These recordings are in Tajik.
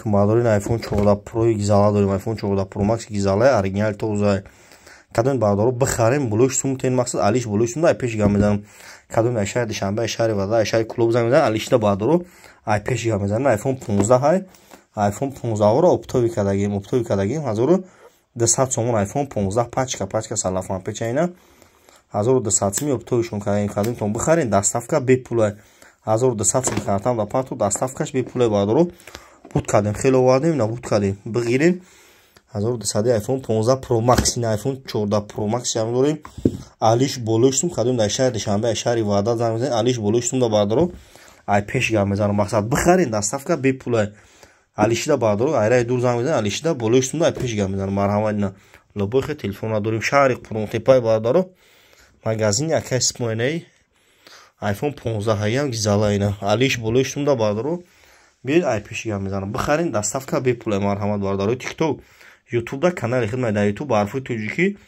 که ما داریم آیفون 14 پرو گیزاله داریم، آیفون 14 پرو ماکس گیزاله اورجینال توزه. کدوم بردارو بخریم بلوش سوم تین مقصد علیش بلوش سوم پیش گام میزنم. کدوم اشاره دوشنبه اشاره ودا اشاره کلوب زنگ میزنم علیش دا بردارو پیش گام میزنم. آیفون 15 های آیفون 15 رو اپتوی کردگیم 1200 سوم. آیفون 15 پاچکا سلافان پیچینا 1200 سوم اپتویشون کردیم. کدوم تون بخرین دستافکا بی پول 1200 سوم کارتام و پاتو دستافکاش بی پول بردارو بود کردیم. خیلی وادیم نبود کردیم بگیرین 1200 آیفون 15 پرو ماکس. این آیفون 14 پرو ماکس هم داریم. علیش بولوشتم کدوم در شهر دوشنبه اشاری وعده زنگ میزنیم. علیش بولوشتم دا بردارو ای پیش گام میزنم مقصد بخرین دستافکا بی پول علیش دا بردارو ایره دور زنگ میزنیم. علیش دا بولوشتم دا ای پیش گام میزنم. مرحمت نه لبوخ تلفن داریم شهر پرونتی پای بردارو مغازین یک اسمونه آیفون 15 هم گیزاله اینا علیش بولوشتم دا بردارو بیر ای پیش گام میزنم بخرین دستافکا بی پول. مرحمت بردارو تیک توک YouTube da kanal xidmat در YouTube عرفوی توجیکی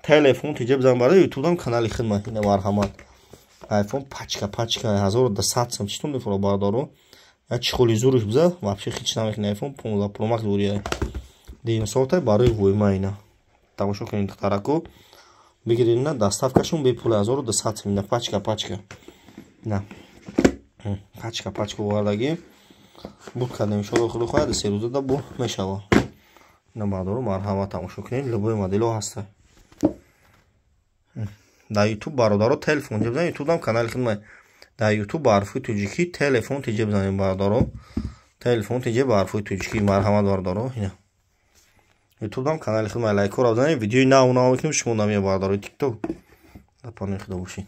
تلفن تیجه بزن برای YouTube دام کانال خدمت اینه. مرحمت آیفون پاچکا 1200 سم چطور میفرو بردارو یا چخولی زورش بزن вообще هیچ نمیکنه. آیفون 15 پرو ماکس دوریه دیم صورت برای ویما اینا تماشا کنین تراکو بگیرین نه دستافکاشون به پول 1200 سم. نه پاچکا نه پاچکا واردگی بود کردیم شو خود خواهد 3 روزه دا بو میشوا نمادارو. مرحمت تماشا کنین لبوی مدلو هسته در یوتیوب برادارو تلفن تیجه بزنین. یوتیوب دام کانال خدمت در یوتیوب برفوی توجیکی تلفن تیجه بزنین برادارو تلفن تیجه برفوی توجیکی. مرحمت برادارو اینا یوتیوب دام کانال خدمت لایک و بزنین. ویدیوی نو میکنیم شما نمیه برادارو تیک توک دا پانین خدا باشین.